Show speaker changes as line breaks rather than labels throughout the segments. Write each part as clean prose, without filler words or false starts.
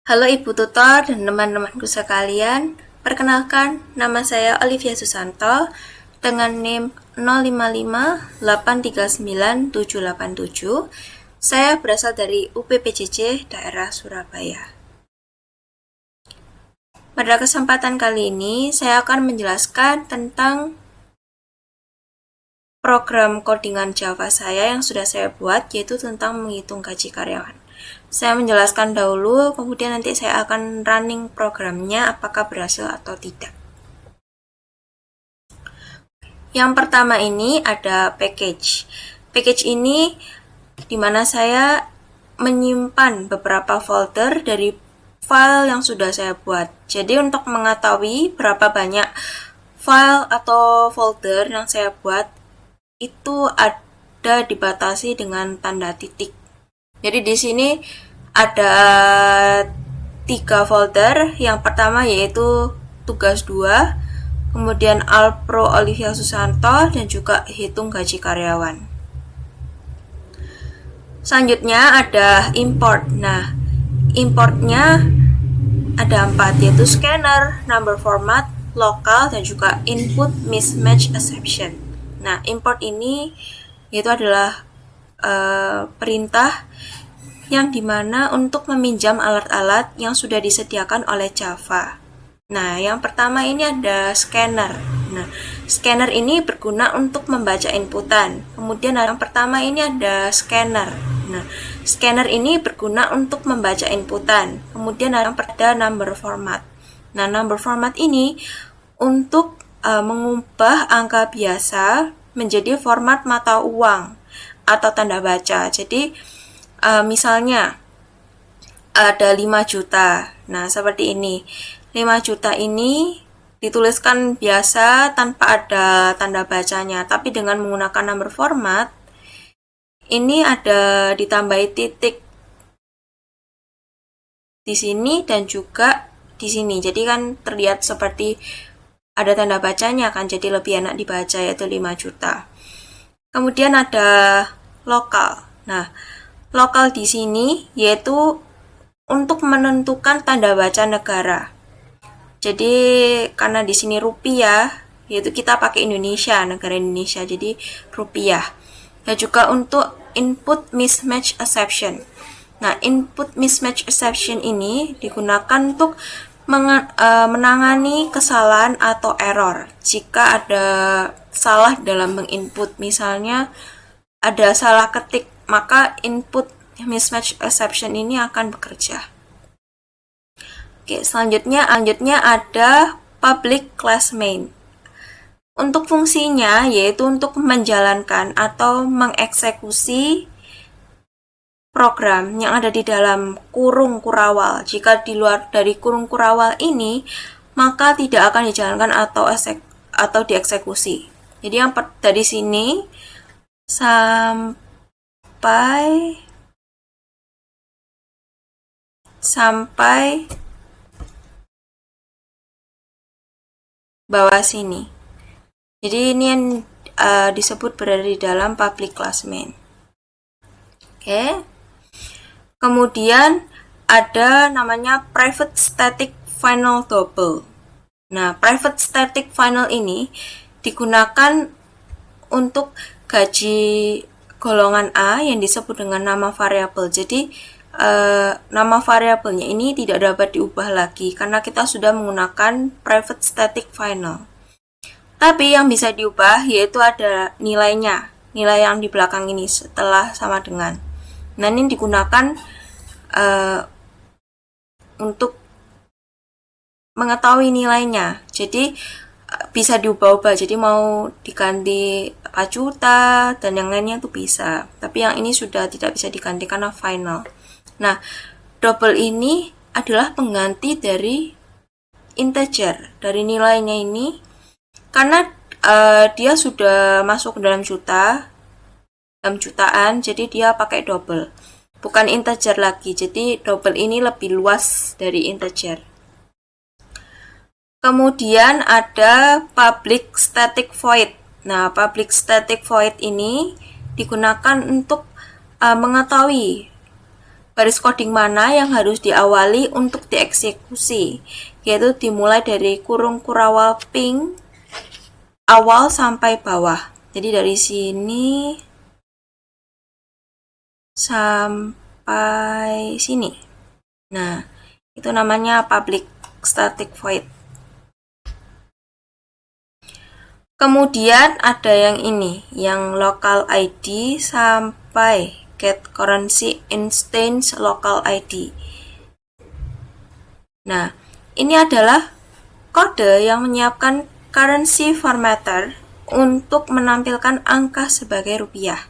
Halo Ibu Tutor dan teman-temanku sekalian, perkenalkan nama saya Olivia Susanto dengan NIM 05583977. Saya berasal dari UPPJJ daerah Surabaya. Pada kesempatan kali ini, saya akan menjelaskan tentang program codingan Java saya yang sudah saya buat, yaitu tentang menghitung gaji karyawan. Saya menjelaskan dahulu, kemudian nanti saya akan running programnya apakah berhasil atau tidak. Yang pertama ini ada package. Package ini dimana saya menyimpan beberapa folder dari file yang sudah saya buat. Jadi untuk mengetahui berapa banyak file atau folder yang saya buat, itu ada dibatasi dengan tanda titik. Jadi di sini ada 3 folder. Yang pertama yaitu tugas 2, kemudian Alpro Olivia Susanto, dan juga hitung gaji karyawan. Selanjutnya ada import. Nah, importnya ada 4, yaitu scanner, number format, local, dan juga input mismatch exception. Nah, import ini yaitu adalah perintah yang dimana untuk meminjam alat-alat yang sudah disediakan oleh Java. Nah, yang pertama ini ada scanner. Nah, scanner ini berguna untuk membaca inputan. Kemudian yang pertama ini ada scanner. Nah, scanner ini berguna untuk membaca inputan. Kemudian yang ada number format. Nah, number format ini untuk mengubah angka biasa menjadi format mata uang atau tanda baca. Jadi misalnya ada 5 juta. Nah, seperti ini. 5 juta ini dituliskan biasa tanpa ada tanda bacanya, tapi dengan menggunakan number format ini ada ditambahi titik di sini dan juga di sini. Jadi kan terlihat seperti ada tanda bacanya, kan jadi lebih enak dibaca, yaitu 5 juta. Kemudian ada lokal. Nah, lokal di sini yaitu untuk menentukan tanda baca negara. Jadi karena di sini rupiah, yaitu kita pakai Indonesia, negara Indonesia, jadi rupiah. Dan juga untuk input mismatch exception. Nah, input mismatch exception ini digunakan untuk menangani kesalahan atau error. Jika ada salah dalam menginput, misalnya ada salah ketik, maka input mismatch exception ini akan bekerja. Oke, selanjutnya ada public class main. Untuk fungsinya yaitu untuk menjalankan atau mengeksekusi program yang ada di dalam kurung kurawal. Jika di luar dari kurung kurawal ini, maka tidak akan dijalankan atau dieksekusi. Jadi yang dari sini sampai bawah sini. Jadi ini yang disebut berada di dalam public class main. Oke. Kemudian ada namanya private static final double. Nah, private static final ini digunakan untuk gaji golongan A yang disebut dengan nama variabel. Jadi nama variabelnya ini tidak dapat diubah lagi karena kita sudah menggunakan private static final. Tapi yang bisa diubah yaitu ada nilainya, nilai yang di belakang ini setelah sama dengan. Nah, ini digunakan untuk mengetahui nilainya. Jadi bisa diubah-ubah. Jadi mau diganti 4 juta dan yang lainnya itu bisa. Tapi yang ini sudah tidak bisa diganti karena final. Nah, double ini adalah pengganti dari integer, dari nilainya ini, karena dia sudah masuk ke dalam jutaan, jadi dia pakai double. Bukan integer lagi, jadi double ini lebih luas dari integer. Kemudian ada public static void. Nah, public static void ini digunakan untuk mengetahui Baris coding mana yang harus diawali untuk dieksekusi, yaitu dimulai dari kurung kurawal ping awal sampai bawah. Jadi dari sini sampai sini. Nah, itu namanya public static void. Kemudian ada yang ini, yang local ID sampai get currency instance local ID. Nah, ini adalah kode yang menyiapkan currency formatter untuk menampilkan angka sebagai rupiah.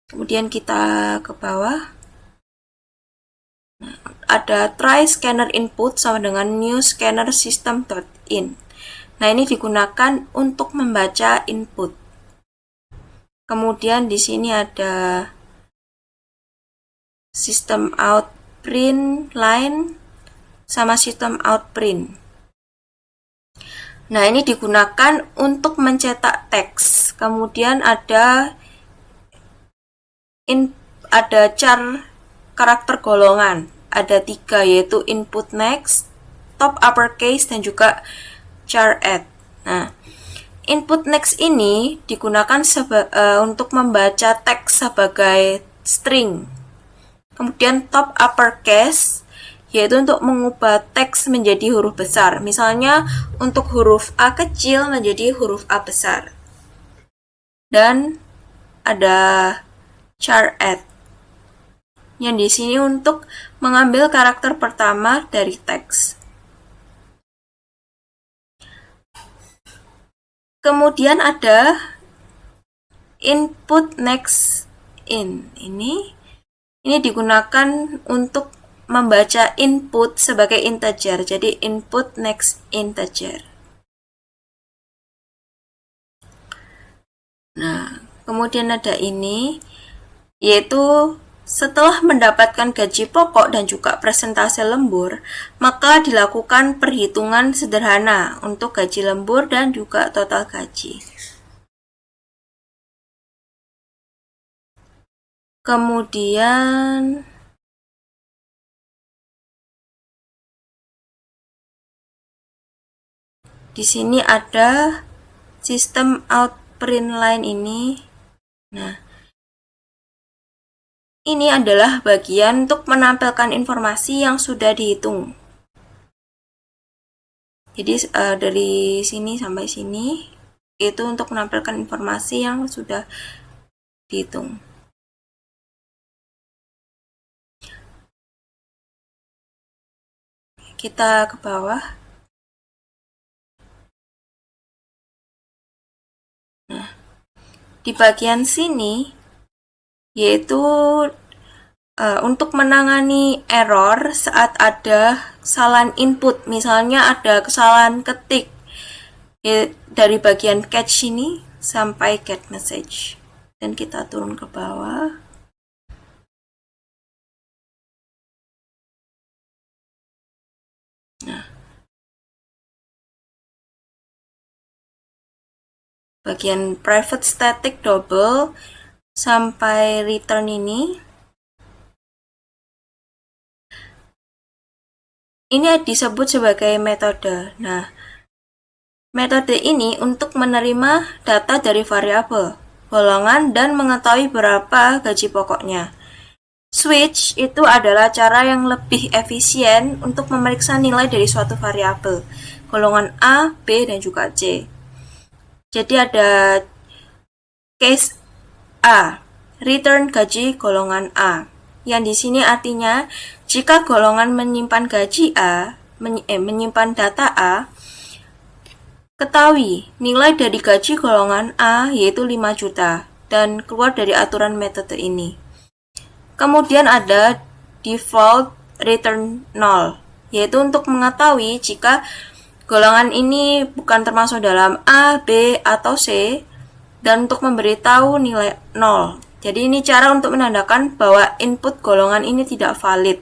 Kemudian kita ke bawah. Nah, ada try scanner input sama dengan new scanner system.in. Nah, ini digunakan untuk membaca input. Kemudian di sini ada system out print line sama system out print. Nah, ini digunakan untuk mencetak teks. Kemudian ada char karakter golongan. Ada 3, yaitu input next, top uppercase, dan juga char add. Nah, input next ini digunakan untuk membaca teks sebagai string. Kemudian top uppercase yaitu untuk mengubah teks menjadi huruf besar. Misalnya untuk huruf A kecil menjadi huruf A besar. Dan ada char add yang di sini untuk mengambil karakter pertama dari teks. Kemudian ada input next in. Ini digunakan untuk membaca input sebagai integer. Jadi input next integer. Nah, kemudian ada ini, yaitu setelah mendapatkan gaji pokok dan juga presentase lembur, maka dilakukan perhitungan sederhana untuk gaji lembur dan juga total gaji. Kemudian di sini ada sistem out print line ini. Nah, ini adalah bagian untuk menampilkan informasi yang sudah dihitung. Jadi dari sini sampai sini itu untuk menampilkan informasi yang sudah dihitung. Kita ke bawah. Nah, di bagian sini yaitu untuk menangani error saat ada kesalahan input. Misalnya ada kesalahan ketik dari bagian catch ini sampai get message. Dan kita turun ke bawah. Nah, bagian private static double sampai return ini disebut sebagai metode. Nah, metode ini untuk menerima data dari variabel, golongan, dan mengetahui berapa gaji pokoknya. Switch itu adalah cara yang lebih efisien untuk memeriksa nilai dari suatu variabel, golongan A, B, dan juga C. Jadi ada case A, return gaji golongan A. Yang di sini artinya jika golongan menyimpan gaji A, menyimpan data A, ketahui nilai dari gaji golongan A yaitu 5 juta dan keluar dari aturan metode ini. Kemudian ada default return 0, yaitu untuk mengetahui jika golongan ini bukan termasuk dalam A, B, atau C, dan untuk memberitahu nilai 0. Jadi ini cara untuk menandakan bahwa input golongan ini tidak valid.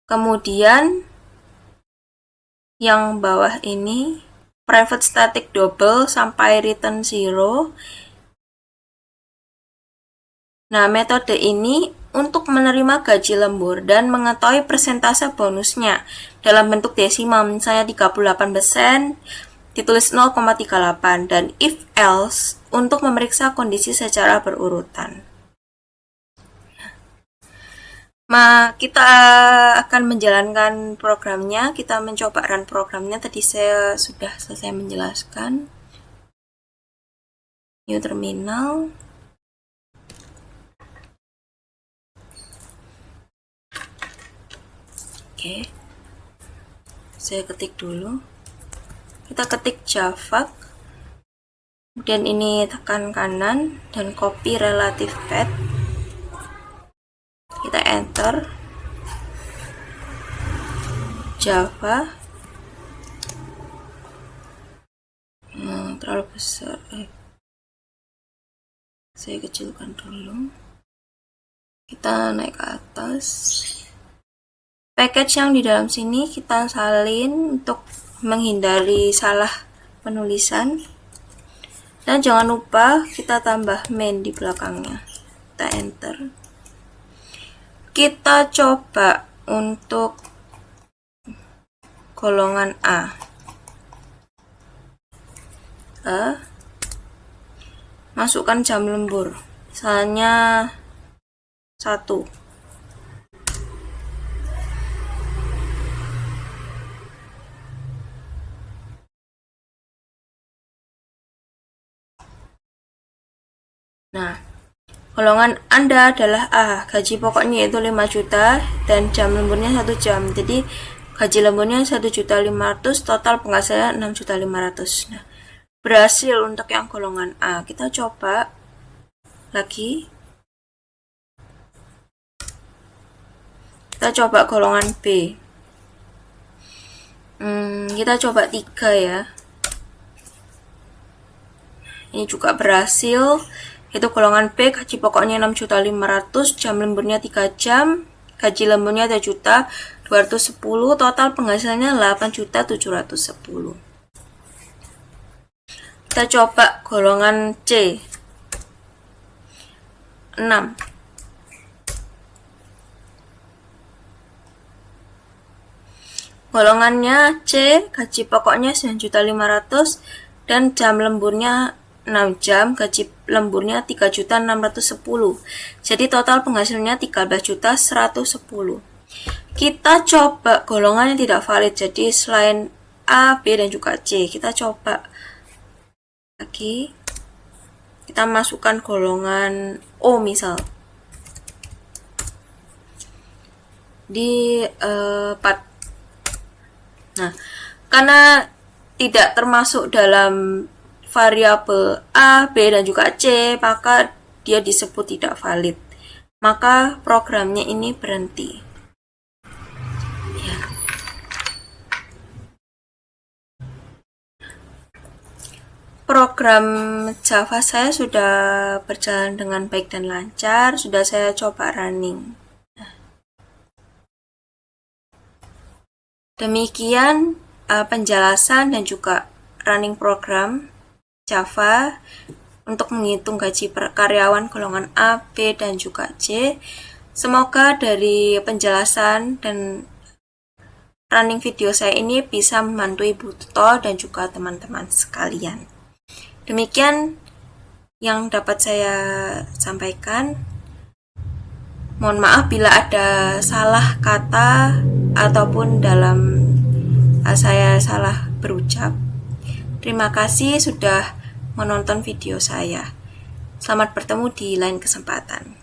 Kemudian yang bawah ini private static double sampai return 0. Nah, metode ini untuk menerima gaji lembur dan mengetahui persentase bonusnya dalam bentuk desimal, misalnya 38%, ditulis 0,38, dan if else untuk memeriksa kondisi secara berurutan. Kita akan menjalankan programnya, kita mencoba run programnya. Tadi saya sudah selesai menjelaskan. New terminal. Oke. Saya ketik dulu. Kita ketik Java. Kemudian ini tekan kanan dan copy relative path. Kita enter Java. Terlalu besar. Saya kecilkan dulu. Kita naik ke atas. Package yang di dalam sini kita salin untuk menghindari salah penulisan. Dan jangan lupa kita tambah main di belakangnya. Kita enter. Kita coba untuk golongan A. Masukkan jam lembur. Misalnya 1. Nah, golongan Anda adalah A, gaji pokoknya yaitu 5 juta dan jam lemburnya 1 jam. Jadi gaji lemburnya 1.500.000, total penghasilan 6.500.000. Nah, berhasil untuk yang golongan A. Kita coba lagi. Kita coba golongan B. Kita coba 3 ya. Ini juga berhasil. Itu golongan B, gaji pokoknya 6.500.000, jam lemburnya 3 jam, gaji lemburnya 3.210.000, total penghasilannya 8.710.000. Kita coba golongan C. 6. Golongannya C, gaji pokoknya 9.500.000 dan jam lemburnya 6 jam, gaji lemburnya 3.610.000. Jadi total penghasilannya 13.110.000. Kita coba golongan yang tidak valid. Jadi selain A, B, dan juga C, kita coba lagi. Kita masukkan golongan O misal. Di 4. Nah, karena tidak termasuk dalam variabel A, B, dan juga C, maka dia disebut tidak valid. Maka programnya ini berhenti. Ya. Program Java saya sudah berjalan dengan baik dan lancar, sudah saya coba running. Demikian penjelasan dan juga running program Java untuk menghitung gaji karyawan golongan A, B, dan juga C. Semoga dari penjelasan dan running video saya ini bisa membantu Ibu tutor dan juga teman-teman sekalian. Demikian yang dapat saya sampaikan. Mohon maaf bila ada salah kata ataupun dalam saya salah berucap. Terima kasih sudah menonton video saya. Selamat bertemu di lain kesempatan.